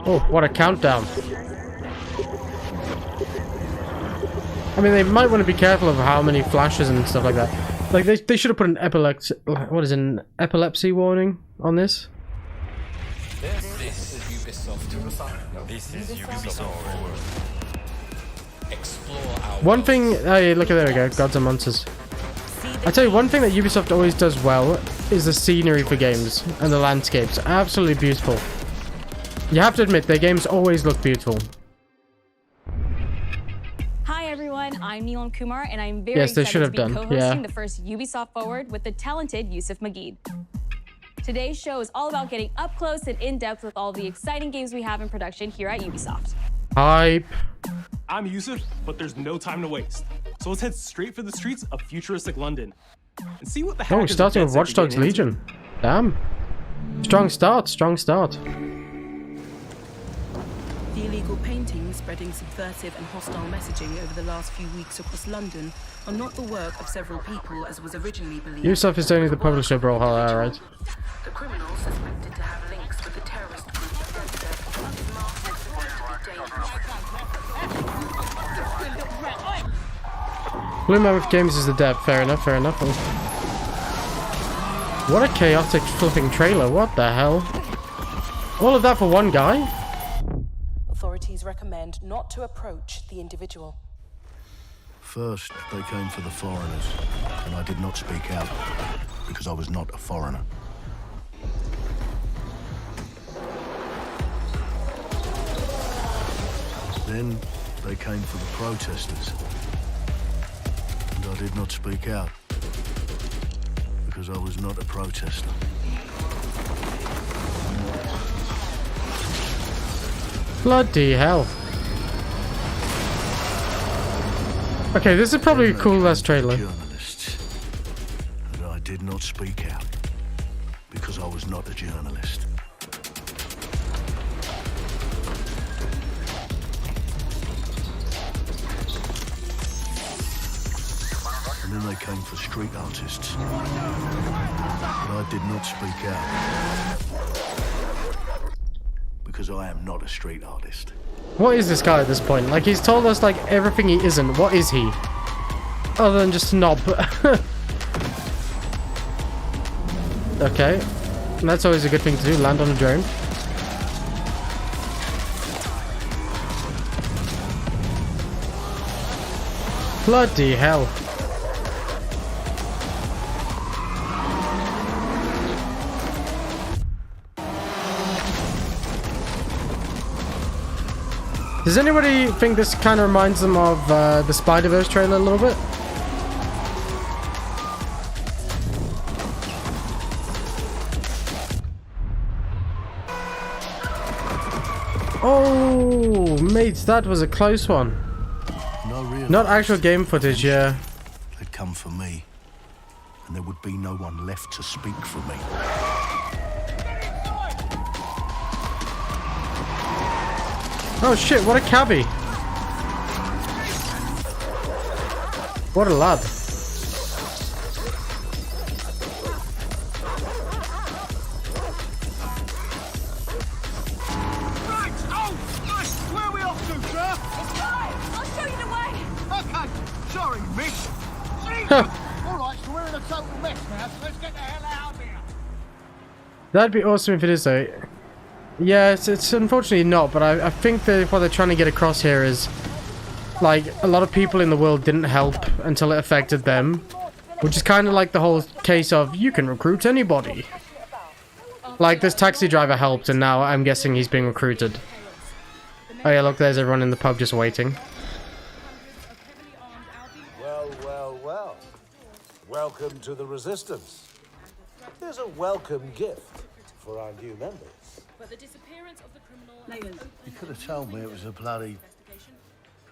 Oh, what a countdown. I mean, they might want to be careful of how many flashes and stuff like that. Like, they should have put an epilepsy warning on this. This is Ubisoft. This is Ubisoft Forward. Explore our One thing, hey, look at, there we go, Gods and Monsters. I tell you, one thing that Ubisoft always does well is the scenery for games and the landscapes. Absolutely beautiful. You have to admit, their games always look beautiful. Hi everyone, I'm Neelam Kumar, and I'm very Yes, they excited should to have be done, co-hosting yeah. the first Ubisoft Forward with the talented Yusuf Mageed. Today's show is all about getting up close and in-depth with all the exciting games we have in production here at Ubisoft. Hype. I'm Yusuf, but there's no time to waste. So let's head straight for the streets of futuristic London and see what the heck. Oh, starting with Watch Dogs Legion. Damn. Strong start, strong start. The illegal paintings spreading subversive and hostile messaging over the last few weeks across London are not the work of several people as was originally believed. Ubisoft is only the publisher of Brawlhalla, right? The criminals suspected to have links with the terrorist group Blue Mammoth Games is the dev. Fair enough, fair enough. What a chaotic flipping trailer. What the hell? All of that for one guy? Authorities recommend not to approach the individual. First, they came for the foreigners, and I did not speak out, because I was not a foreigner. Then, they came for the protesters, and I did not speak out, because I was not a protester. Bloody hell. Okay, this is probably a cool last trailer. Journalists, and I did not speak out, because I was not a journalist. And then they came for street artists, but I did not speak out, because I am not a street artist. What is this guy at this point? Like, he's told us, like, everything he isn't. What is he? Other than just a knob. Okay. That's always a good thing to do, land on a drone. Bloody hell. Does anybody think this kind of reminds them of the Spider-Verse trailer a little bit? Oh, mates, that was a close one. Not actual game footage, yeah. They'd come for me, and there would be no one left to speak for me. Oh shit, what a cabbie. What a lad. Where are we off to, sir? I'll show you the way. Okay, sorry, miss. Jesus! All right, so we're in a total mess now, so let's get the hell out of here. That'd be awesome if it is though. Yeah, it's unfortunately not, but I think that what they're trying to get across here is, like, a lot of people in the world didn't help until it affected them, which is kind of like the whole case of, you can recruit anybody. Like, this taxi driver helped, and now I'm guessing he's being recruited. Oh yeah, look, there's everyone in the pub just waiting. Well, well, well. Welcome to the Resistance. Here's a welcome gift for our new members. But the disappearance of the criminal... You could have told me it was a bloody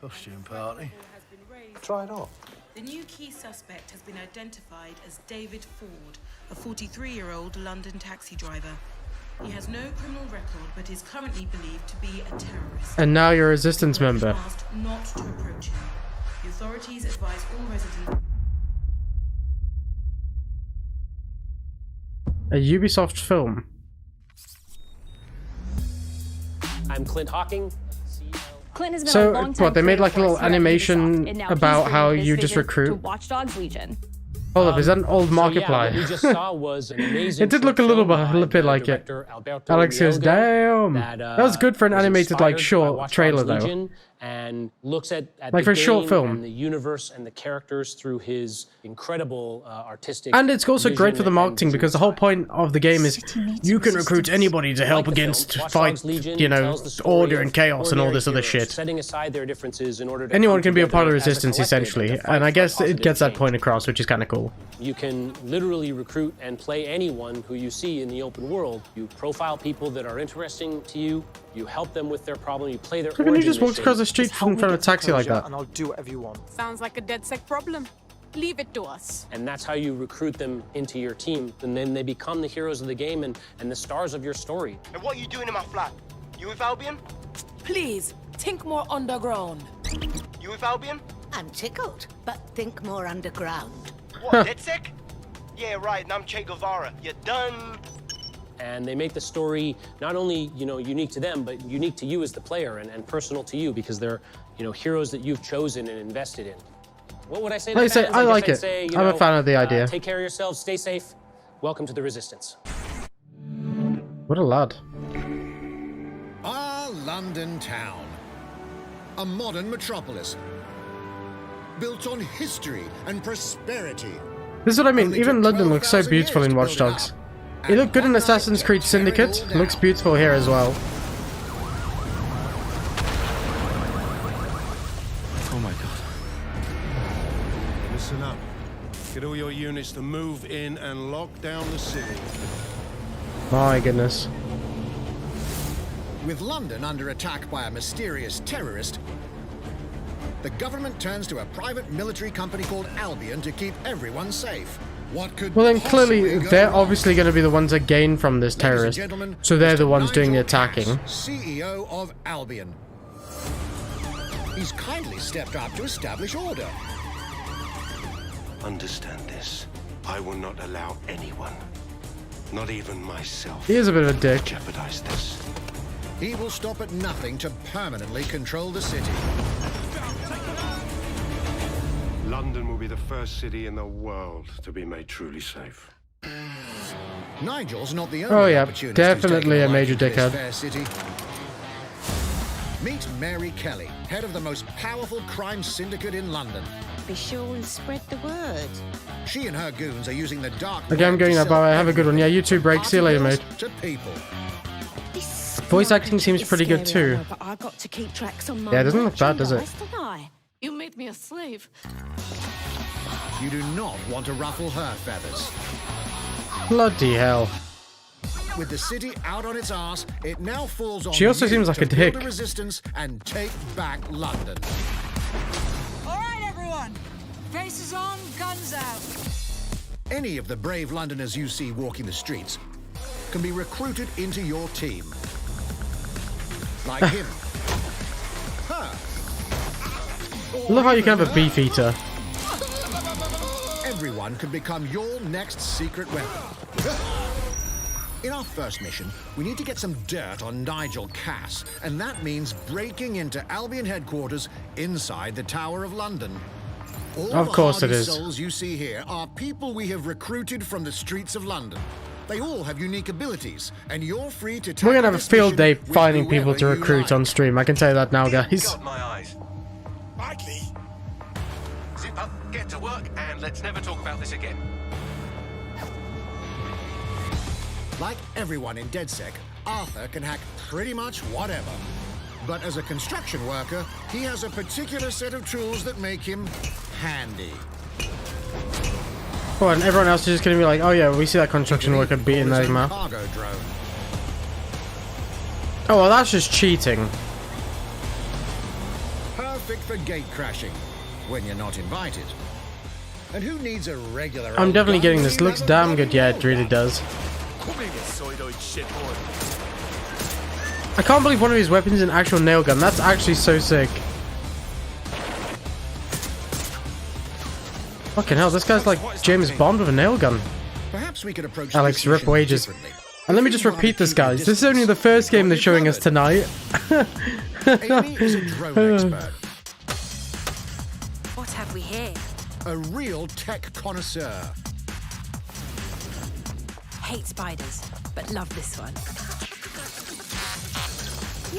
costume party. Try it on. The new key suspect has been identified as David Ford, a 43-year-old London taxi driver. He has no criminal record, but is currently believed to be a terrorist. And now you're a Resistance member. Asked not to approach him. The authorities advise all residents... A Ubisoft film. I'm Clint Hawking. Clint has been a So, long-time what, they made creative like a little force here at animation Ubisoft, and now about he's how bringing his you just vision recruit? to Watch Dogs Legion. Hold up, is that an old Markiplier? What we just saw was an amazing It did look a short little film bit by like it. director Alberto Alex goes, Reaygun damn. That was good for an was animated like inspired by short Watch trailer Dogs though. Legion and looks at Like the for a short game film. and the universe and the characters through his incredible artistic And it's also great vision for the and marketing vision because the whole design. point of the game is you can recruit anybody to help Like the film, against Watch fight, Dogs Legion you know, tells the story order of and chaos and all this other ordinary heroes, shit. setting aside their differences in order to Anyone come can be a together part of as a resistance collective essentially, and to fight and I for guess it positive gets that change. point across, which is kind of cool. You can literally recruit and play anyone who you see in the open world. You profile people that are interesting to you. You help them with their problem. You play their How come you origin just walked mission. across the street in front of a taxi like that? And I'll do whatever you want. Sounds like a DedSec problem. Leave it to us. And that's how you recruit them into your team. And then they become the heroes of the game and the stars of your story. And what are you doing in my flat? You with Albion? Please, think more underground. You with Albion? I'm tickled, but think more underground. What, DedSec? Yeah, right, and I'm Che Guevara. You're done. And they make the story not only, you know, unique to them, but unique to you as the player and personal to you because they're, you know, heroes that you've chosen and invested in. What would I say to Like I say, fans? I guess like I'd it. say, you I'm a know, fan of the idea. Take care of yourselves, stay safe. Welcome to the Resistance. What a lad. Our London town. A modern metropolis. Built on history and prosperity. This is what I mean, Only even took London looks so 12,000 beautiful years in to Watch build it Dogs. up. It looked good in And Assassin's Creed one night to Syndicate, tear it all looks down. beautiful here as well. Oh my god. Listen up. Get all your units to move in and lock down the city. My goodness. With London under attack by a mysterious terrorist, the government turns to a private military company called Albion to keep everyone safe. What could Well then clearly possibly go they're wrong? obviously going to be the ones that gain from this Ladies and terrorist. gentlemen, So they're Mr. the ones doing the Nigel attacking. Cass, CEO of Albion. He's kindly stepped up to establish order. Understand this. I will not allow anyone, not even myself, He is a bit of a dick. jeopardize this. He will stop at nothing to permanently control the city. London will be the first city in the world to be made truly safe. Nigel's not the only Oh yeah, opportunist who's definitely taken a major liking to this dickhead. fair city. Meet Mary Kelly, head of the most powerful crime syndicate in London. Be sure and spread the word. She and her goons are using the dark Okay, I'm web going to now, sell bye. Have a good one. Yeah, you too, break. See you later, party mate. girls to people. Voice acting seems pretty good too. But I got to keep tracks on my Yeah, it doesn't look bad, does it? merchandise, don't I? You made me a slave. You do not want to ruffle her feathers. Bloody hell. With the city out on its arse, it now falls on She also you seems like to a build dick. a resistance and take back London. All right, everyone. Faces on, guns out. Any of the brave Londoners you see walking the streets can be recruited into your team. Like him. Her. I love how you can have a beef eater. Everyone can become your next secret weapon. In our first mission, we need to get some dirt on Nigel Cass, and that means breaking into Albion headquarters inside the Tower of London. All Of course the it hardy is. souls you see here are people we have recruited from the streets of London. They all have unique abilities, and you're free to We're gonna tackle have a this field day mission with finding people whoever to you recruit like. on stream. I can tell you that now, guys. Got my eyes. Rightly. Zip up, get to work, and let's never talk about this again. Like everyone in DedSec, Arthur can hack pretty much whatever. But as a construction worker, he has a particular set of tools that make him handy. Oh, and everyone else is just gonna be like, oh yeah, we see that construction He worker beating called his that own man. cargo drone. Oh well, that's just cheating. Perfect for gate crashing, when you're not invited. And who needs a regular I'm old definitely gun getting when this. you Looks have a damn bloody good. Yeah, it railgun? really does. Come in, you soidoid shitboy. I can't believe one of his weapons is an actual nail gun. That's actually so sick. Fucking hell, this guy's like James Bond with a nail gun. Perhaps we could approach Alex, this rip mission wages. differently. And let me just repeat this, guys. This is only the first game they're showing us tonight. Amy is a drone expert. What have we here? A real tech connoisseur. Hate spiders, but love this one.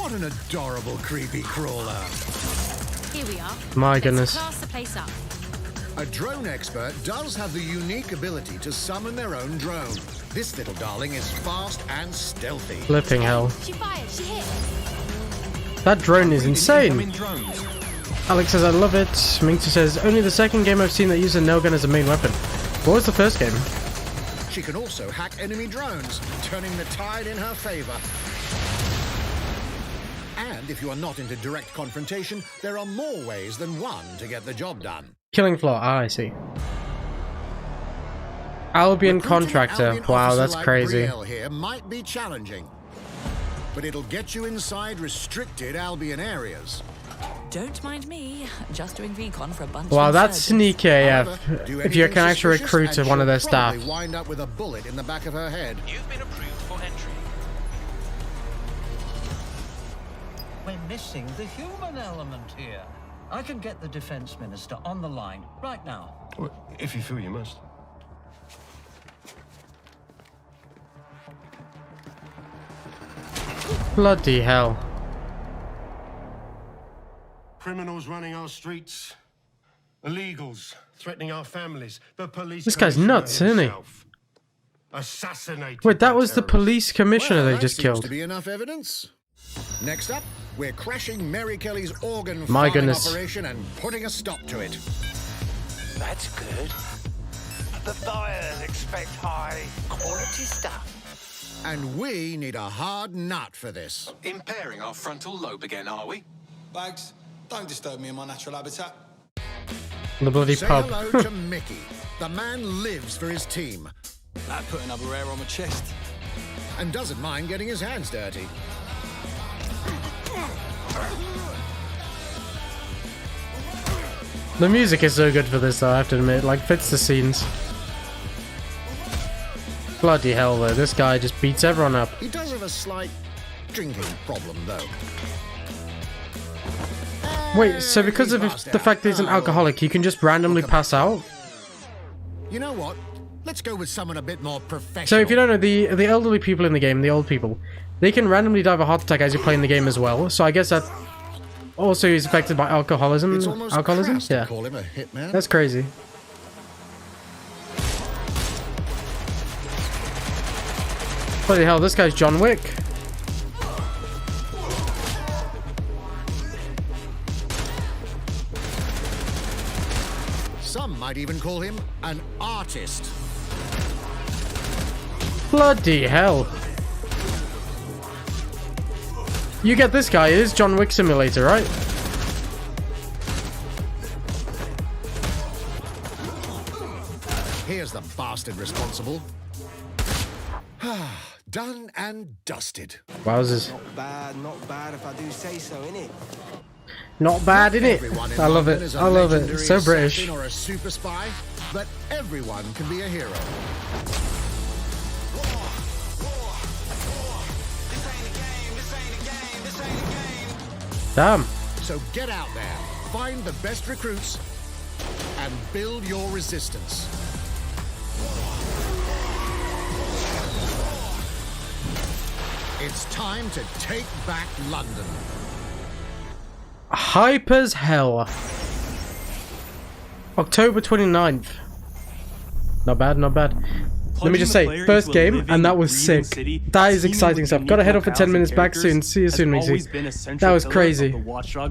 What an adorable creepy crawler. Here we are. My goodness. Let's class the place up. A drone expert does have the unique ability to summon their own drone. This little darling is fast and stealthy. Flipping hell. She fired. She hit. That drone is insane. Alex says, I love it. Minxie says, only the second game I've seen that uses a nail gun as a main weapon. What was the first game? She can also hack enemy drones, turning the tide in her favor. And if you are not into direct confrontation, there are more ways than one to get the job done. Killing floor. Ah, I see. Albion contractor. Albion Wow, officer that's like crazy. Brielle here might be challenging, but it'll get you inside restricted Albion areas. Don't mind me. Just doing recon for a bunch Wow, of that's insurgents. sneaky AF. However, do If you anything can actually suspicious recruit and one of their she'll staff. probably wind up with a bullet in the back of her head. You've been approved for entry. We're missing the human element here. I can get the defense minister on the line right now. Well, if you feel you must. Bloody hell. Criminals running our streets. Illegals threatening our families. The police. This guy's nuts, isn't he? Assassinated. Wait, that was the police commissioner Well, they that just seems killed. to be enough evidence. Next up, we're crashing Mary Kelly's organ My farming goodness. operation and putting a stop to it. That's good. The buyers expect high quality stuff. And we need a hard nut for this. Impairing our frontal lobe again, are we? Bags, don't disturb me in my natural habitat. The bloody Say pub. hello to Mickey. The man lives for his team. That put another hair on my chest. And doesn't mind getting his hands dirty. The music is so good for this, though, I have to admit. Like, fits the scenes. Bloody hell, though. This guy just beats everyone up. He does have a slight drinking problem, though. Wait, so because of the fact that he's an alcoholic, he can just randomly pass out? You know what? Let's go with someone a bit more professional. So if you don't know, the elderly people in the game, the old people, they can randomly die of a heart attack as you're playing the game as well. So I guess that also is affected by alcoholism. It's almost Alcoholism? crass to Yeah. call him a hitman. That's crazy. Bloody hell, this guy's John Wick. Some might even call him an artist. Bloody hell. You get this guy, it is John Wick Simulator, right? Here's the bastard responsible. Done and dusted. Wowzers. Not bad if I do say so, innit? Not bad, innit? Everyone in I love London it. is a I love it. legendary So British. assassin or a super spy, but everyone can be a hero. Damn. So get out there, find the best recruits, and build your resistance. It's time to take back London. Hype as hell. October 29th. Not bad, not bad. Let me just say, first game, and that was sick. That is exciting stuff. Gotta head off for 10 minutes, back soon. See you soon, Mixie. That was crazy.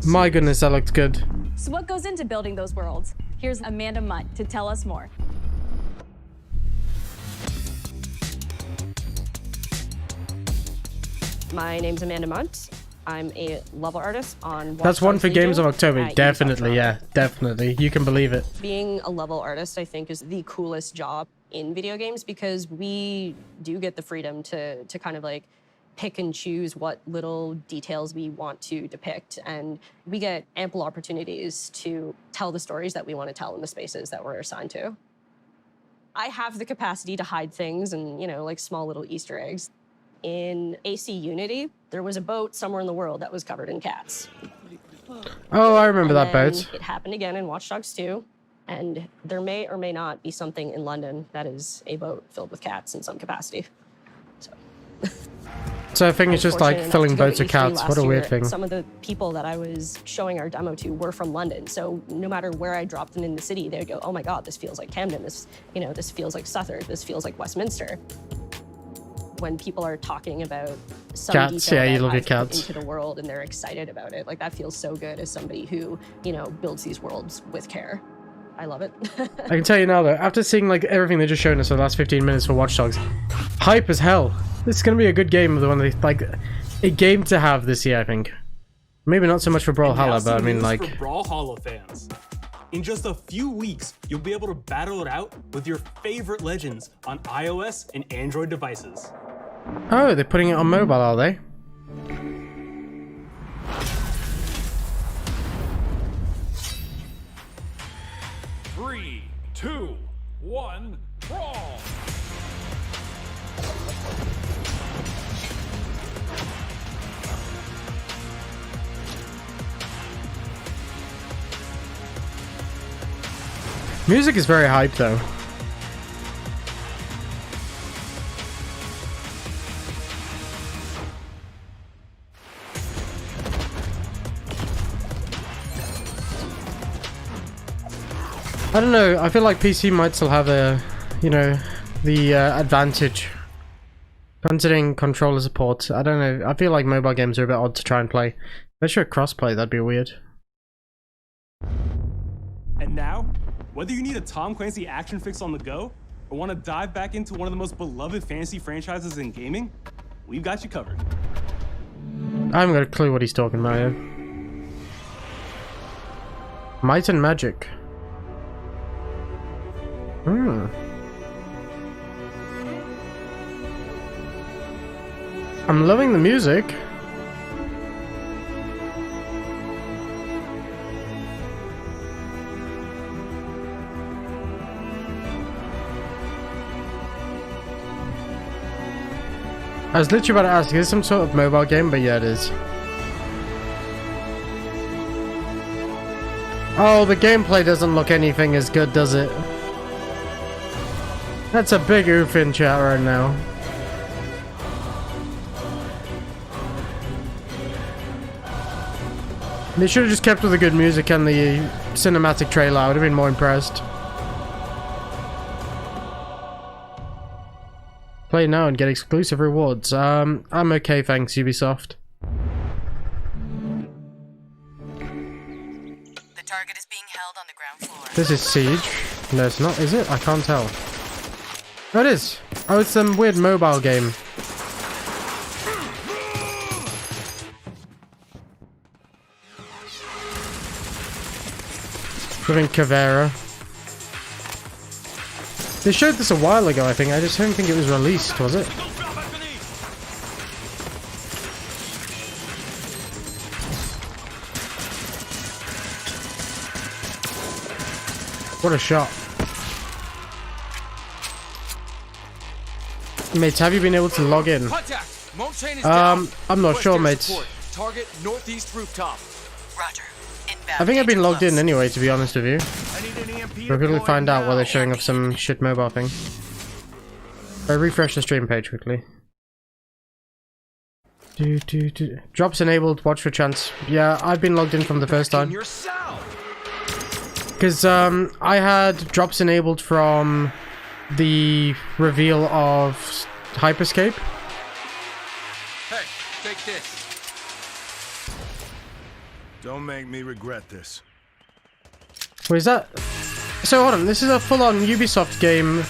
My goodness, that looked good. So what goes into building those worlds? Here's Amanda Munt to tell us more. My name's Amanda Munt. I'm a level artist on That's one for Games of October. at Ubisoft Definitely, Forward. yeah. Definitely. You can believe it. Being a level artist, I think, is the coolest job in video games because we do get the freedom to kind of like pick and choose what little details we want to depict. And we get ample opportunities to tell the stories that we want to tell in the spaces that we're assigned to. I have the capacity to hide things and, you know, like small little Easter eggs. in AC Unity, there was a boat somewhere in the world that was covered in cats. Oh, I remember that then boat. It happened again in Watch Dogs 2, and there may or may not be something in London that is a boat filled with cats in some capacity. So I think it's just like filling boats with cats. What a weird thing. Some of the people that I was showing our demo to were from London, so no matter where I dropped them in the city, they would go, "Oh my God, this feels like Camden. This, you know, this feels like Southwark. This feels like Westminster." When people are talking about some Cats, detail yeah, you that love your I've put cats. into the world and they're excited about it, like that feels so good as somebody who, you know, builds these worlds with care. I love it. I can tell you now though, after seeing like everything they just shown us for the last 15 minutes for Watch Dogs, hype as hell. This is gonna be a good game. The one they like, a game to have this year, I think. Maybe not so much for Brawlhalla, but I mean like. For Brawlhalla fans. In just a few weeks, you'll be able to battle it out with your favorite legends on iOS and Android devices. Oh, they're putting it on mobile, are they? Three, two, one, brawl! Music is very hype though. I don't know, I feel like PC might still have a, you know, the advantage. Considering controller support, I don't know, I feel like mobile games are a bit odd to try and play. Especially crossplay, that'd be weird. And now, whether you need a Tom Clancy action fix on the go, or want to dive back into one of the most beloved fantasy franchises in gaming, we've got you covered. I haven't got a clue what he's talking about here. Might and Magic. I'm loving the music. I was literally about to ask, is this some sort of mobile game? But yeah, it is. Oh, the gameplay doesn't look anything as good, does it? That's a big oof in chat right now. They should have just kept with the good music and the cinematic trailer. I would have been more impressed. Play now and get exclusive rewards. I'm okay, thanks, Ubisoft. The target is being held on the ground floor. This is Siege. No, it's not, is it? I can't tell. Oh, it is. Oh, it's some weird mobile game. Within Caveira. They showed this a while ago, I think. I just don't think it was released, was it? What a shot. Mates, have you been able to log in? I'm not sure, mates. Target northeast rooftop. Roger. I think I've been logged in anyway, to be honest with you. We'll quickly find out while they're showing off some shit mobile thing. I'll refresh the stream page quickly. Drops enabled, watch for chance. Yeah, I've been logged in from the first time. Because I had drops enabled from the reveal of Hyperscape. Hey, take this. Don't make me regret this. Wait, is that... So hold on, this is a full-on Ubisoft game.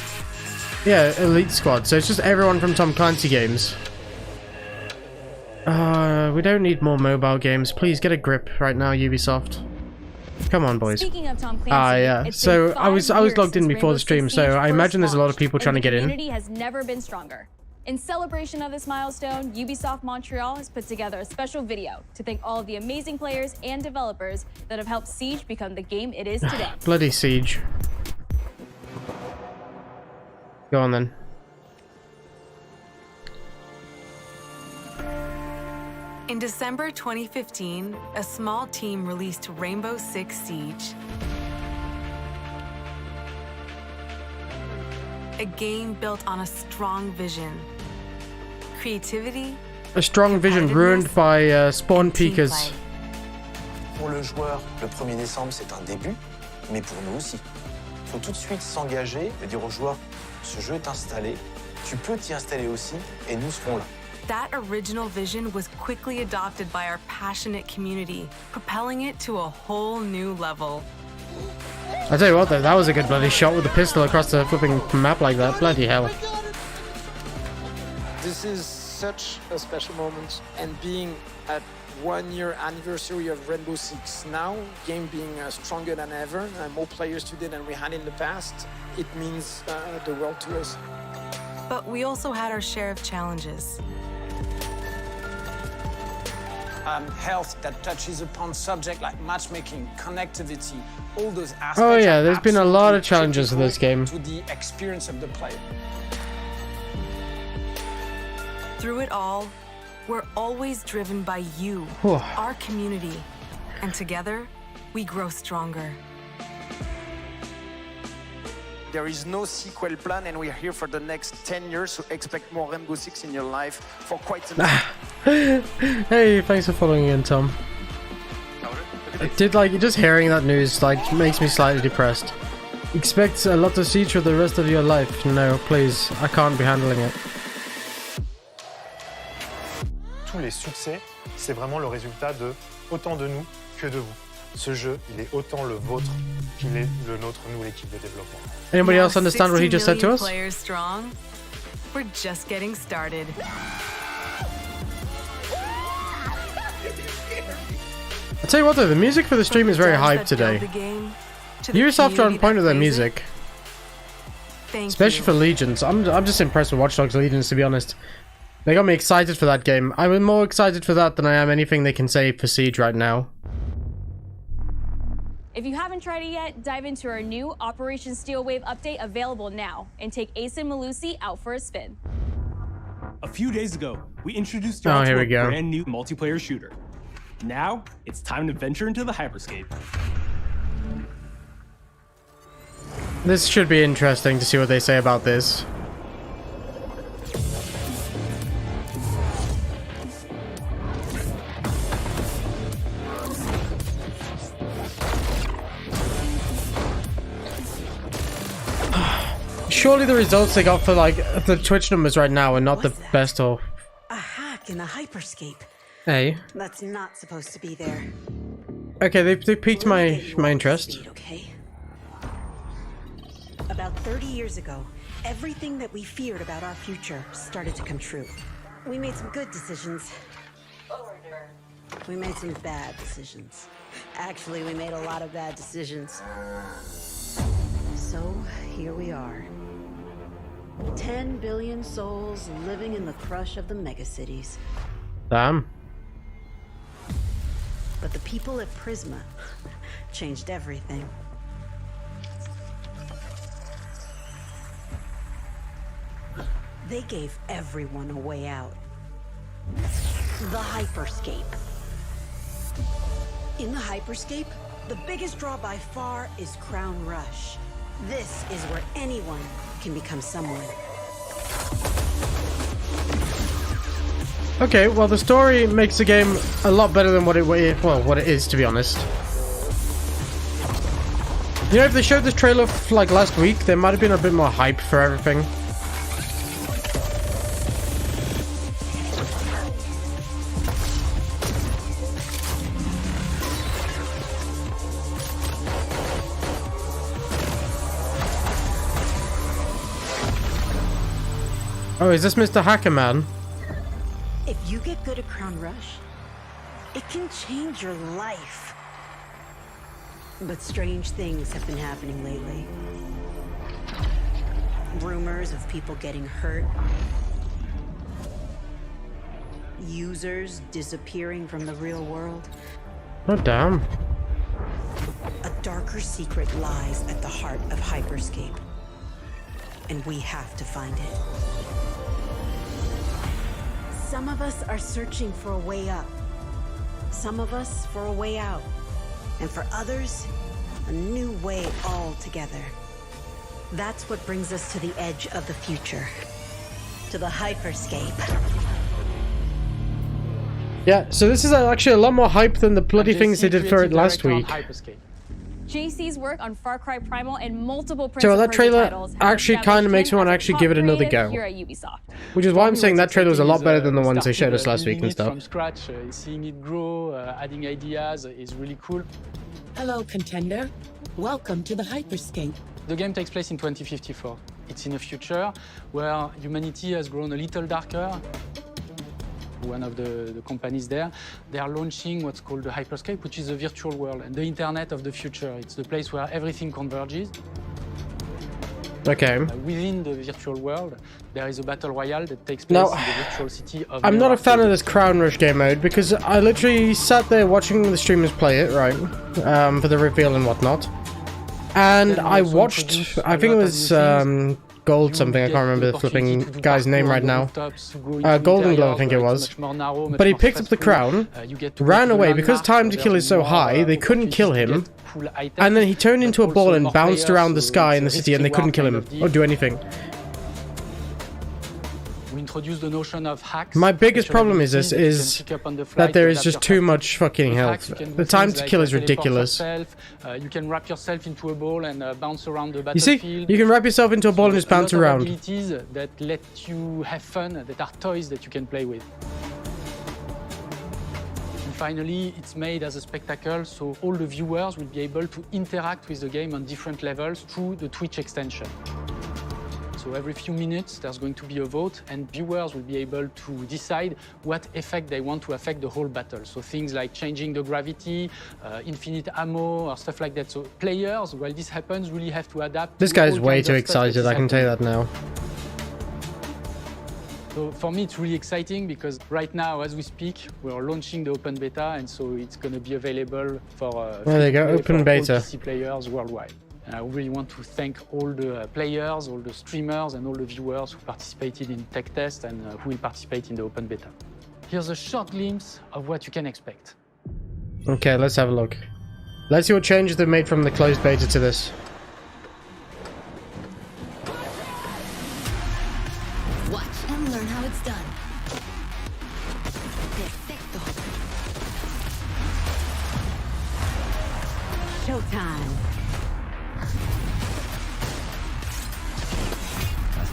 Yeah, Elite Squad, so it's just everyone from Tom Clancy games. We don't need more mobile games. Please get a grip right now, Ubisoft. Come on, boys. Speaking of Tom Clancy, yeah. So I was logged in before the stream, so I imagine there's a lot of people trying to get in. The community has never been stronger. In celebration of this milestone, Ubisoft Montreal has put together a special video to thank all of the amazing players and developers that have helped Siege become the game it is today. Bloody Siege. Go on then. In December 2015, a small team released Rainbow Six Siege. A game built on a strong vision, creativity, a strong vision ruined by spawn peekers. Pour le joueur, le 1er décembre, c'est un début, mais pour nous aussi. Il faut tout de suite s'engager et dire aux joueurs, ce jeu est installé, tu peux t'y installer aussi, et nous serons là. That original vision was quickly adopted by our passionate community, propelling it to a whole new level. I tell you what, though, that was a good bloody shot with the pistol across the flipping map like that. Bloody hell. This is such a special moment, and being at 1 year anniversary of Rainbow Six now, game being stronger than ever, more players today than we had in the past, it means the world to us. But we also had our share of challenges. Health that touches upon subjects like matchmaking, connectivity, all those aspects. Oh yeah, there's been a lot of challenges in this game. To the experience of the player. Through it all, we're always driven by you, our community, and together, we grow stronger. There is no sequel plan, and we're here for the next 10 years, so expect more Rainbow Six in your life for quite some time. Hey, thanks for following in, Tom. Just hearing that news makes me slightly depressed. Expect a lot of Siege for the rest of your life. No, please, I can't be handling it. Tous les succès, c'est vraiment le résultat de autant de nous que de vous. Ce jeu, il est autant le vôtre qu'il est le nôtre, nous, l'équipe de développement. Anybody else understand what he just said to us? Players strong. We're just getting started. I'll tell you what though, the music for the stream is very hyped today. Ubisoft are on point with their music. Especially for Legions. I'm just impressed with Watch Dogs Legions, to be honest. They got me excited for that game. I'm more excited for that than I am anything they can say for Siege right now. If you haven't tried it yet, dive into our new Operation Steel Wave update available now and take Ace and Malusi out for a spin. A few days ago, we introduced you all to a brand new multiplayer shooter. Now, it's time to venture into the hyperscape. This should be interesting to see what they say about this. Surely the results they got for the Twitch numbers right now are not the best or... A hack in the hyperscape. Hey. That's not supposed to be there. Okay, they piqued my interest. Okay. About 30 years ago, everything that we feared about our future started to come true. We made some good decisions. We made some bad decisions. Actually, we made a lot of bad decisions. So, here we are. 10 billion souls living in the crush of the megacities. Damn. But the people at Prisma changed everything. They gave everyone a way out. The hyperscape. In the hyperscape, the biggest draw by far is Crown Rush. This is where anyone can become someone. Okay, well the story makes the game a lot better than what it is, to be honest. You know, if they showed this trailer last week, there might have been a bit more hype for everything. Oh, is this Mr. Hackerman? If you get good at Crown Rush, it can change your life. But strange things have been happening lately. Rumors of people getting hurt. Users disappearing from the real world. Oh, damn. A darker secret lies at the heart of Hyperscape. And we have to find it. Some of us are searching for a way up. Some of us for a way out. And for others, a new way altogether. That's what brings us to the edge of the future. To the hyperscape. Yeah, so this is actually a lot more hype than the bloody things they did for it last week. JC's work on Far Cry Primal and multiple Prince So of that Persia trailer titles actually kind of makes me want to actually give it another go. here at Ubisoft. Which is why I'm saying that trailer was a lot better than the ones they showed us last week and stuff. From scratch, seeing it grow, adding ideas is really cool. Hello, contender. Welcome to the hyperscape. The game takes place in 2054. It's in a future where humanity has grown a little darker. One of the companies there, they are launching what's called the hyperscape, which is a virtual world and the internet of the future. It's the place where everything converges. Okay. Within the virtual world, there is a battle royale that takes place in the virtual city of I'm not a fan of this Crown Rush game mode because I literally sat there watching the streamers play it, right, for the reveal and whatnot. And I watched, I think it was Gold something, I can't remember the flipping guy's name right now. Golden Glove, I think it was. But he picked up the crown, ran away. Because time to kill is so high, they couldn't kill him. And then he turned into a ball and bounced around the sky in the city and they couldn't kill him or do anything. The notion of hacks. My biggest problem is this, is that there is just too much fucking health. The time to kill is ridiculous. You can wrap yourself into a ball and bounce around the You see, you can wrap yourself into a ball and just bounce around. Abilities that let you have fun, that are toys that you can play with. And finally, it's made as a spectacle, so all the viewers will be able to interact with the game on different levels through the Twitch extension. So every few minutes, there's going to be a vote, and viewers will be able to decide what effect they want to affect the whole battle. So things like changing the gravity, infinite ammo, or stuff like that. So players, while this happens, really have to adapt. This guy's way too excited, I can tell you that now. So for me, it's really exciting because right now, as we speak, we're launching the open beta, and so it's going to be available for there you go, open beta. PC players worldwide. And I really want to thank all the players, all the streamers, and all the viewers who participated in tech test and who will participate in the open beta. Here's a short glimpse of what you can expect. Okay, let's have a look. Let's see what changes they've made from the closed beta to this. Watch and learn how it's done. Perfecto. Showtime.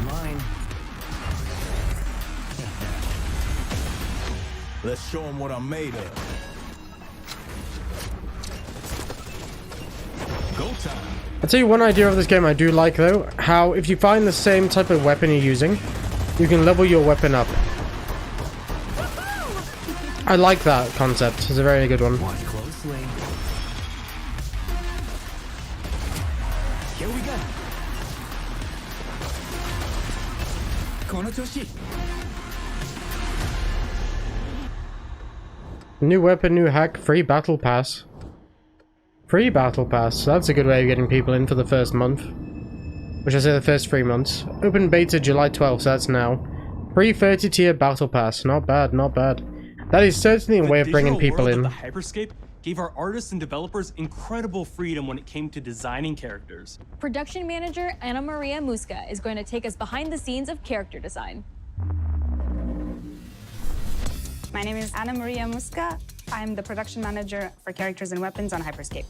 Mine. Let's show them what I'm made of. Go time. I'll tell you one idea of this game I do like though, how if you find the same type of weapon you're using, you can level your weapon up. I like that concept, it's a very good one. Watch closely. Here we go. New weapon, new hack, free battle pass. Free battle pass, that's a good way of getting people in for the first month. Which I say the first 3 months. Open beta July 12th, so that's now. Free 30 tier battle pass, not bad, not bad. That is certainly a way of bringing people in. The Hyperscape gave our artists and developers incredible freedom when it came to designing characters. Production manager Ana Maria Musca is going to take us behind the scenes of character design. My name is Ana Maria Musca. I'm the production manager for characters and weapons on Hyperscape.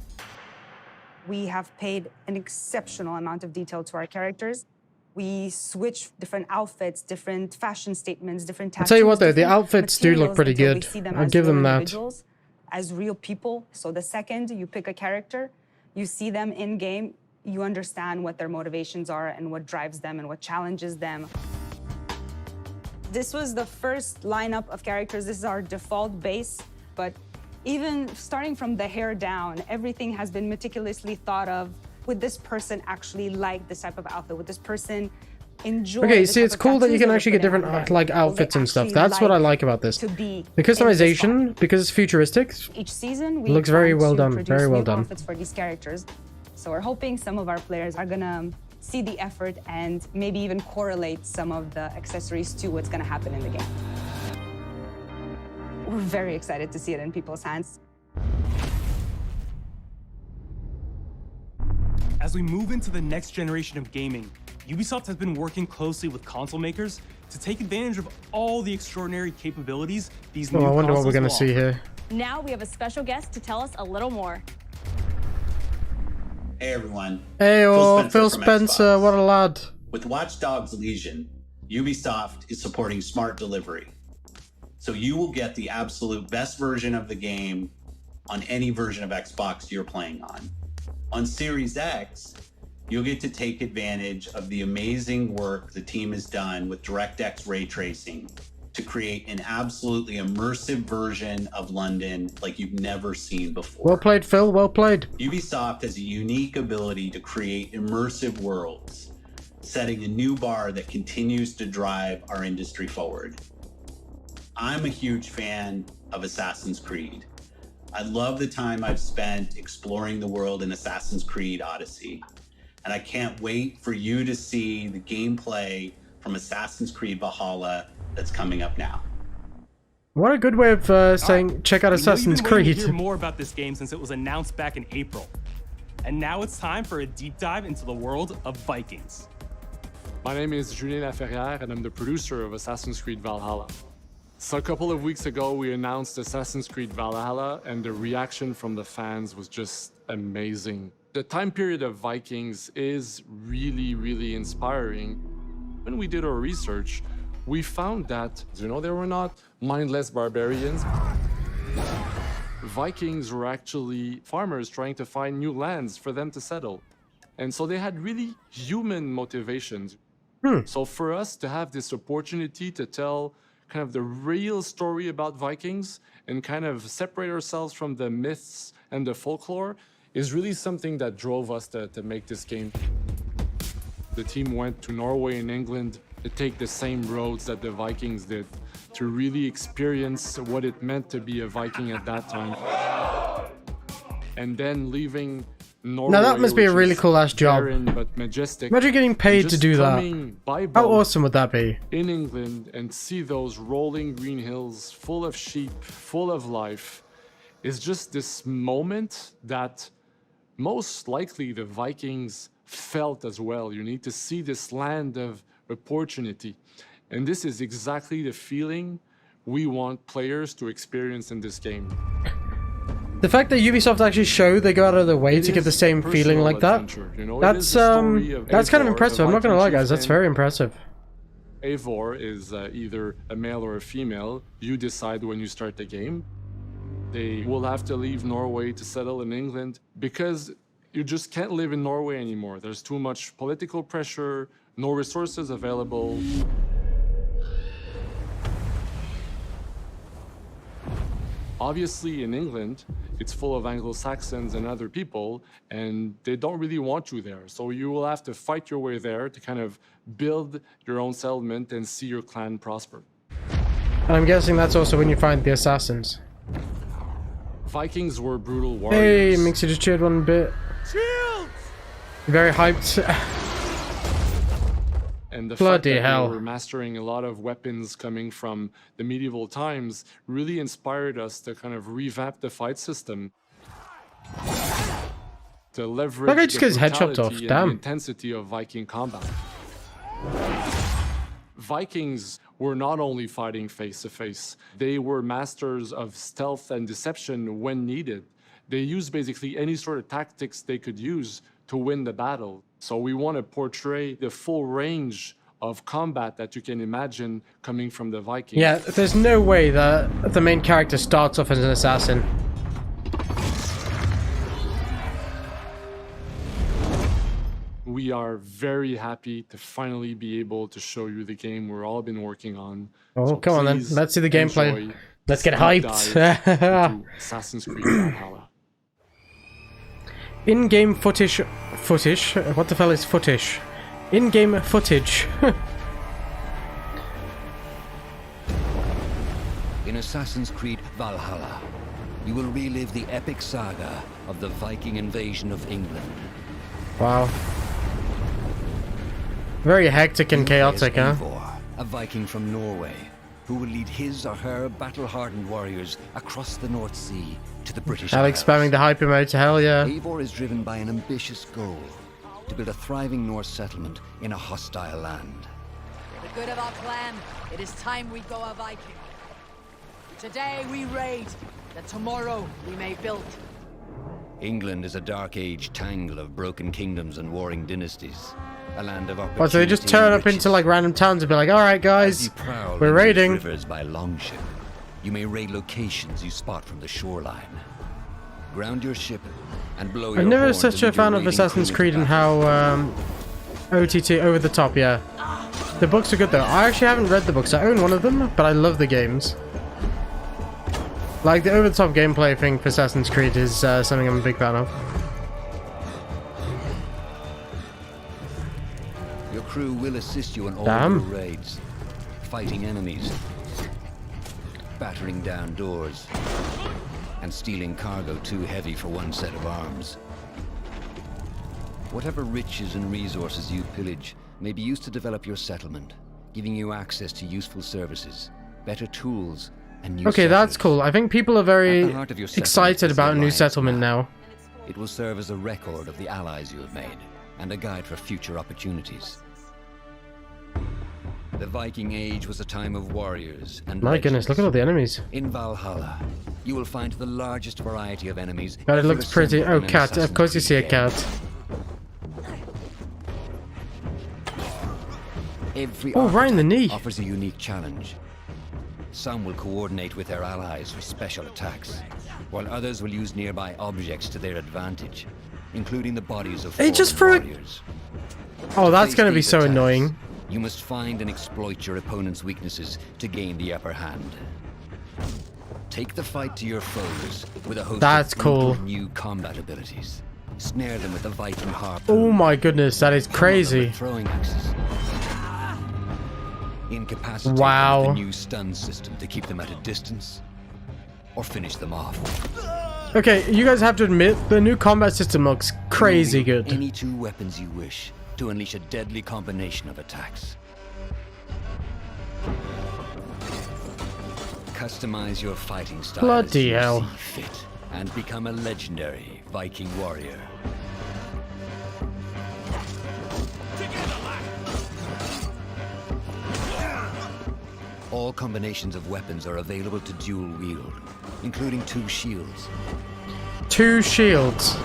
We have paid an exceptional amount of detail to our characters. We switch different outfits, different fashion statements, different tattoos. I'll tell you what though, the outfits do look pretty good. I'll give them that. As real people. So the second you pick a character, you see them in game, you understand what their motivations are and what drives them and what challenges them. This was the first lineup of characters. This is our default base, but even starting from the hair down, everything has been meticulously thought of. Would this person actually like this type of outfit? Would this person enjoy? Okay, see, it's cool that you can actually get different like outfits and stuff. That's what I like about this. The customization, because it's futuristic, each season we looks very well done. Very well done. Outfits for these characters. So we're hoping some of our players are gonna see the effort and maybe even correlate some of the accessories to what's gonna happen in the game. we're very excited to see it in people's hands. As we move into the next generation of gaming, Ubisoft has been working closely with console makers to take advantage of all the extraordinary capabilities these new I wonder what consoles we're going to will see offer. here. Now we have a special guest to tell us a little more. Hey everyone. Hey, Phil from Spencer, Xbox. what a lad. With Watch Dogs Legion, Ubisoft is supporting smart delivery. So you will get the absolute best version of the game on any version of Xbox you're playing on. On Series X, you'll get to take advantage of the amazing work the team has done with DirectX ray tracing to create an absolutely immersive version of London like you've never seen before. Well played, Phil, well played. Ubisoft has a unique ability to create immersive worlds, setting a new bar that continues to drive our industry forward. I'm a huge fan of Assassin's Creed. I love the time I've spent exploring the world in Assassin's Creed Odyssey, and I can't wait for you to see the gameplay from Assassin's Creed Valhalla that's coming up now. What a good way of saying, check out We know you've Assassin's been waiting to Creed. hear more about this game since it was announced back in April. And now it's time for a deep dive into the world of Vikings. My name is Julien Laferrière, and I'm the producer of Assassin's Creed Valhalla. So a couple of weeks ago, we announced Assassin's Creed Valhalla, and the reaction from the fans was just amazing. The time period of Vikings is really, really inspiring. When we did our research, we found that, they were not mindless barbarians. Vikings were actually farmers trying to find new lands for them to settle. And so they had really human motivations. So for us to have this opportunity to tell kind of the real story about Vikings and kind of separate ourselves from the myths and the folklore is really something that drove us to make this game. The team went to Norway and England to take the same roads that the Vikings did, to really experience what it meant to be a Viking at that time. And then leaving Norway, Now that must be a which really is cool ass job. barren but majestic, Imagine getting paid and to just do that. coming by How boat awesome would that be? in England and see those rolling green hills full of sheep, full of life, is just this moment that most likely the Vikings felt as well. You need to see this land of opportunity. And this is exactly the feeling we want players to experience in this game. The fact that Ubisoft actually show they go out of their way to give the same feeling like that, that's kind of impressive. I'm not gonna lie, guys, that's very impressive. Eivor is either a male or a female. You decide when you start the game. They will have to leave Norway to settle in England because you just can't live in Norway anymore. There's too much political pressure, no resources available. Obviously, in England, it's full of Anglo-Saxons and other people, and they don't really want you there. So you will have to fight your way there to kind of build your own settlement and see your clan prosper. And I'm guessing that's also when you find the assassins. Vikings were brutal warriors. Hey, Minxie just cheered one bit. Shields! Very hyped. And the Bloody fact that hell. they were mastering a lot of weapons coming from the medieval times really inspired us to kind of revamp the fight system. To leverage That guy just the got his head chopped brutality off, and damn. the intensity of Viking combat. Vikings were not only fighting face to face, they were masters of stealth and deception when needed. They used basically any sort of tactics they could use to win the battle. So we want to portray the full range of combat that you can imagine coming from the Vikings. Yeah, there's no way that the main character starts off as an assassin. We are very happy to finally be able to show you the game we've all been working on. Oh, So come on then. please Let's see the gameplay. enjoy Let's this get deep hyped. dive into Assassin's Creed Valhalla. In-game footage. What the hell is footage? In-game footage. In Assassin's Creed Valhalla, you will relive the epic saga of the Viking invasion of England. Wow. Very hectic and chaotic, huh? Eivor, a Viking from Norway, who will lead his or her battle-hardened warriors across the North Sea to the British Alex Isles. spamming the hyper mode to hell, yeah. Eivor is driven by an ambitious goal to build a thriving Norse settlement in a hostile land. For the good of our clan, it is time we go a Viking. Today we raid, that tomorrow we may build. England is a dark age tangle of broken kingdoms and warring dynasties. A land of opportunity. Oh, so they just turn up into like random towns and be like, alright guys, we're raiding. Rivers by longship. You may raid locations you spot from the shoreline. Ground your ship and blow your I'm never horn such to a lead your fan of raiding Assassin's crew Creed into and battle. how OTT, over the top, yeah. The books are good though. I actually haven't read the books. I own one of them, but I love the games. Like the over the top gameplay thing for Assassin's Creed is something I'm a big fan of. Your crew will assist you in all Damn. your raids, fighting enemies, battering down doors, and stealing cargo too heavy for one set of arms. Whatever riches and resources you pillage may be used to develop your settlement, giving you access to useful services, better tools, and new Okay, that's settlers. cool. I think people are At very the heart of your settlement excited is the about a new Alliance settlement map. now. It will serve as a record of the allies you have made, and a guide for future opportunities. The Viking Age was a time of warriors and My goodness, look at all the enemies. In Valhalla, you will find the largest variety of enemies. God, it ever looks pretty. assembled Oh, in an cat. Of Assassin's course you Creed see a game. cat. Every Oh, right in the knee. offers a unique challenge. Some will coordinate with their allies for special attacks, while others will use nearby objects to their advantage, including the bodies of It just fallen threw it- warriors. Oh, that's face gonna be these so attacks, annoying. You must find and exploit your opponent's weaknesses to gain the upper hand. Take the fight to your foes with a host That's of brutal cool. new combat abilities. Snare them with the Viking harpoon. Oh my goodness, that is Come at them crazy. with throwing axes. Incapacitate Wow. them with the new stun system to keep them at a distance, or finish them off. Okay, you guys have to admit, the new combat system looks crazy You will wield good. Any two weapons you wish to unleash a deadly combination of attacks. Customize your fighting style Bloody as hell. you see fit, and become a legendary Viking warrior. All combinations of weapons are available to dual wield, including 2 shields. 2 shields.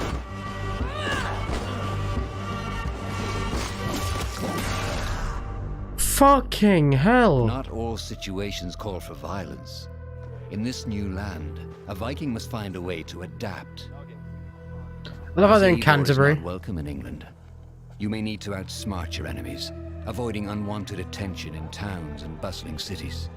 Fucking hell. Not all situations call for violence. In this new land, a Viking must find a way to adapt. I love how they're in Eivor is Canterbury. not welcome in England. You may need to outsmart your enemies, avoiding unwanted attention in towns and bustling cities.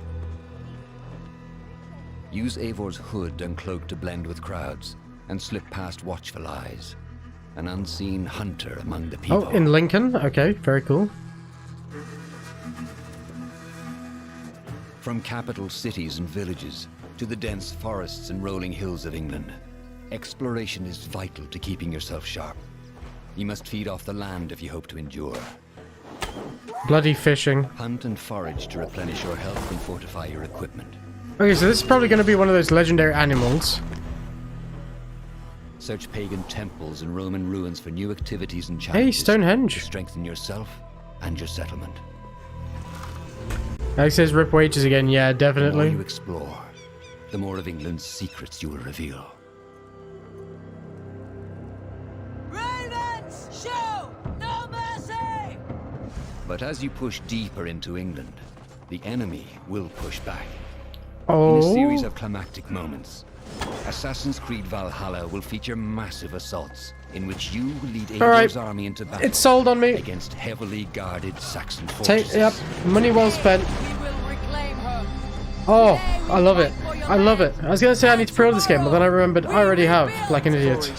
Use Eivor's hood and cloak to blend with crowds, and slip past watchful eyes. An unseen hunter among the people. Oh, in Lincoln? Okay, very cool. From capital cities and villages to the dense forests and rolling hills of England, exploration is vital to keeping yourself sharp. You must feed off the land if you hope to endure. Bloody fishing. Hunt and forage to replenish your health and fortify your equipment. Okay, so this is probably going to be one of those legendary animals. Search pagan temples and Roman ruins for new activities and challenges. Hey, Stonehenge. To strengthen yourself and your settlement. Alex says rip wages again. Yeah, The more definitely. you explore, the more of England's secrets you will reveal. Ravens, show no mercy! But as you push deeper into England, the enemy will push back. In Oh. a series of climactic moments, Assassin's Creed Valhalla will feature massive assaults in which you will lead Alright. Eivor's army into battle. It's sold on me. Against heavily guarded Saxon Take, fortresses. yep, money well spent. Oh, I love it. I love it. I was going to say I need to pre-order this game, but then I remembered I already have, like an idiot.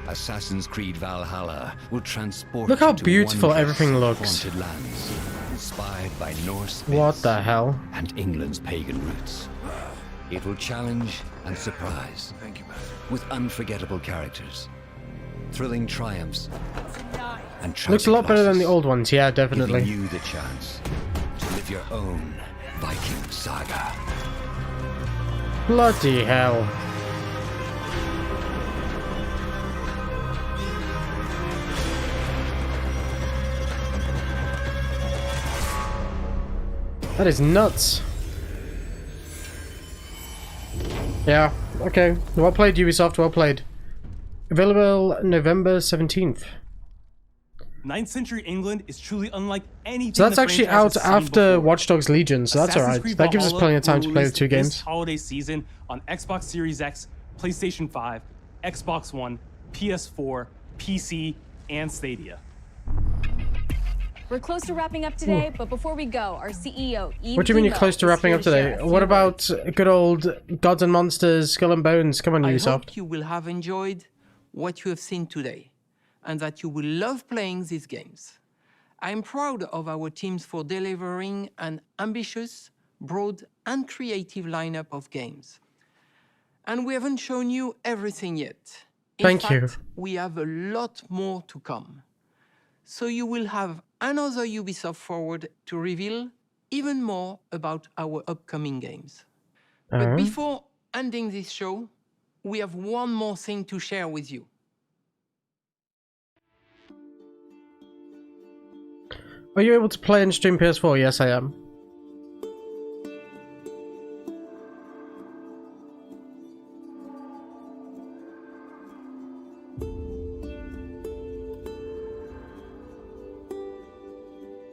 Assassin's Creed Valhalla will transport Look how you to beautiful wondrous, everything looks. haunted lands, inspired by Norse What myths the hell? and England's pagan roots. It will challenge and surprise, with unforgettable characters, thrilling triumphs, and Looks a lot better than the tragic old ones, yeah, losses, definitely. giving you the chance to live your own Viking saga. Bloody hell. That is nuts. Yeah, okay. Well played, Ubisoft, well played. Available November 17th. 9th century England is truly unlike anything. So that's the actually franchise out has seen after before. Watch Dogs Legion, so that's Assassin's alright. Creed That gives us Valhalla plenty of time to will play the release two this games. holiday season on Xbox Series X, PlayStation 5, Xbox One, PS4, PC, and Stadia. We're close to wrapping up today, but before we go, our CEO, Yves What do you mean you're Guillemot, close to is wrapping here up to share today? a few What words. about good old Gods and Monsters, Skull and Bones? Come on, I Ubisoft. hope you will have enjoyed what you have seen today, and that you will love playing these games. I'm proud of our teams for delivering an ambitious, broad, and creative lineup of games. And we haven't shown you everything yet. Thank you. We have a lot more to come. So you will have another Ubisoft Forward to reveal even more about our upcoming games. But before ending this show, we have one more thing to share with you. Are you able to play and stream PS4? Yes, I am.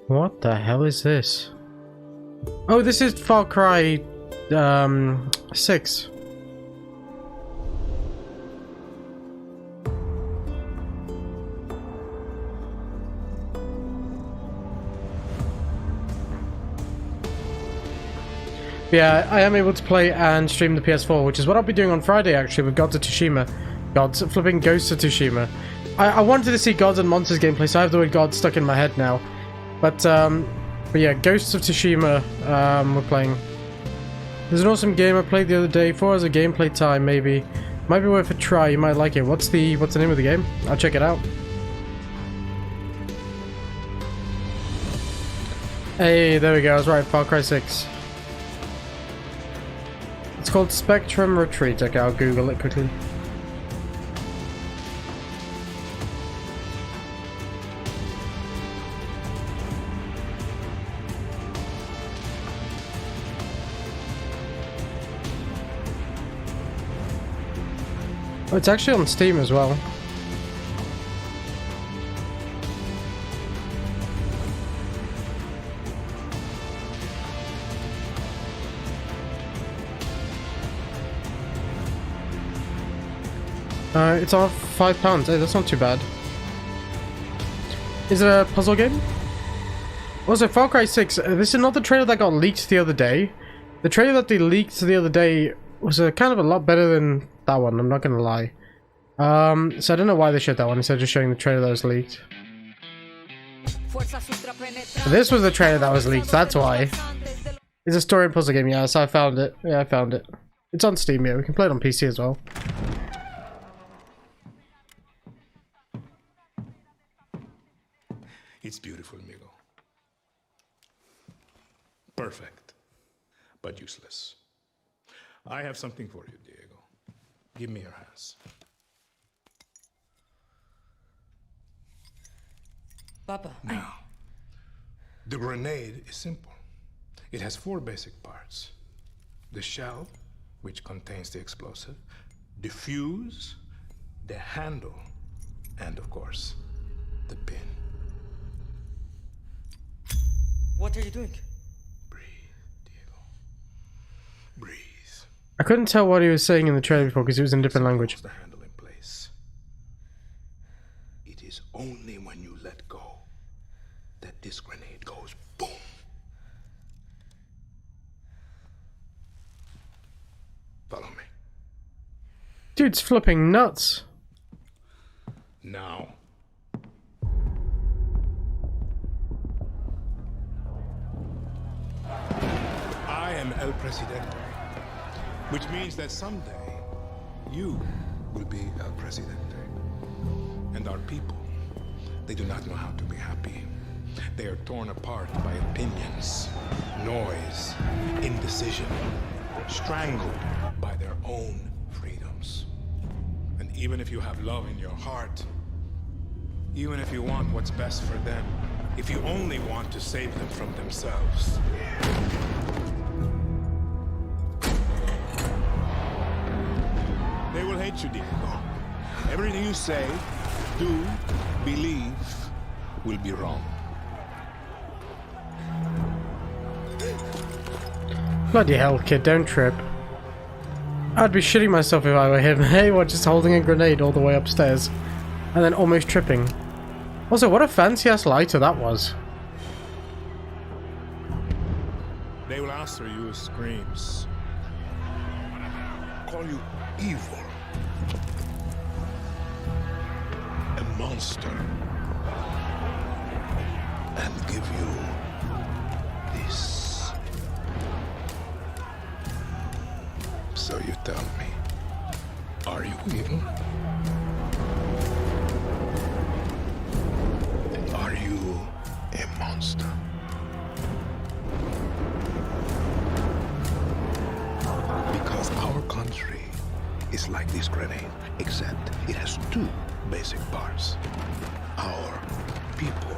What the hell is this? Oh, this is Far Cry 6. Yeah, I am able to play and stream the PS4, which is what I'll be doing on Friday actually with Gods of Tsushima. Flipping Ghosts of Tsushima. I wanted to see Gods and Monsters gameplay, so I have the word God stuck in my head now. But yeah, Ghosts of Tsushima, we're playing. There's an awesome game I played the other day. 4 hours of gameplay time, maybe. Might be worth a try, you might like it. What's the name of the game? I'll check it out. Hey, there we go, I was right, Far Cry 6. It's called Spectrum Retreat. Okay, I'll Google it quickly. Oh, it's actually on Steam as well. It's on £5. Hey, that's not too bad. Is it a puzzle game? Also, Far Cry 6. This is not the trailer that got leaked the other day. The trailer that they leaked the other day was kind of a lot better than that one, I'm not gonna lie. So I don't know why they showed that one instead of just showing the trailer that was leaked. This was the trailer that was leaked, that's why. It's a story and puzzle game, yeah, so I found it. Yeah, I found it. It's on Steam, yeah, we can play it on PC as well. It's beautiful, amigo. Perfect, but useless. I have something for you, Diego. Give me your hands. Papa. Now, the grenade is simple. It has 4 basic parts. The shell, which contains the explosive, the fuse, the handle, and of course, the pin. What are you doing? I couldn't tell what he was saying in the trailer before because it was in a different language. The handle in place. It is only when you let go that this grenade goes boom. Follow me. Dude's flipping nuts. Now. I am El Presidente, which means that someday you will be El Presidente. And our people, they do not know how to be happy. They are torn apart by opinions, noise, indecision, strangled by their own freedoms. And even if you have love in your heart, even if you want what's best for them, if you only want to save them from themselves, they will hate you, Diego. Everything you say, do, believe, will be wrong. Bloody hell, kid, don't trip. I'd be shitting myself if I were him. Hey, what, just holding a grenade all the way upstairs and then almost tripping. Also, what a fancy-ass lighter that was. They will answer you with screams, call you evil, a monster, and give you this. So you tell me, are you evil? Are you a monster? Because our country is like this grenade, except it has two basic parts. Our people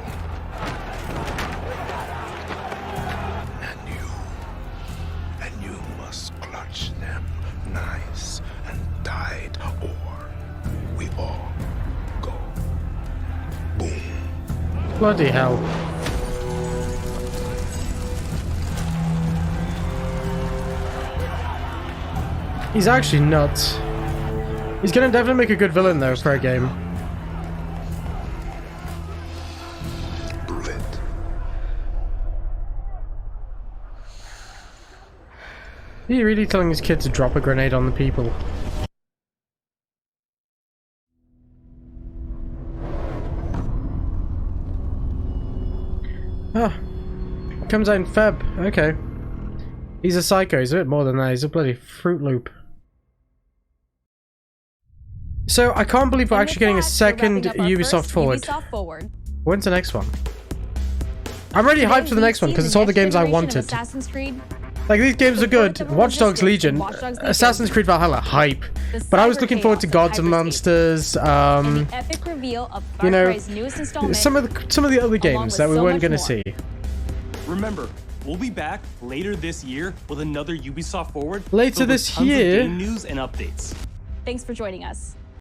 and you must clutch them nice and tight, or we all go boom. Bloody hell. He's actually nuts. He's gonna definitely make a good villain though for a game. Brilliant. Are you really telling his kid to drop a grenade on the people? Ah. Comes out in Feb. Okay. He's a psycho. He's a bit more than that. He's a bloody Fruit Loop. So, I can't believe we're actually getting a second Ubisoft Forward. When's the next one? I'm already hyped for the next one because it's all the games I wanted. Assassin's Creed. Like, these games are good. Watch Dogs Legion, Assassin's Creed Valhalla, hype. But I was looking forward to Gods and Monsters, you know, some of the other games that we weren't going to see. Remember, we'll be back later this year with another Ubisoft Forward. Later this year? Game news and updates. Thanks for joining us.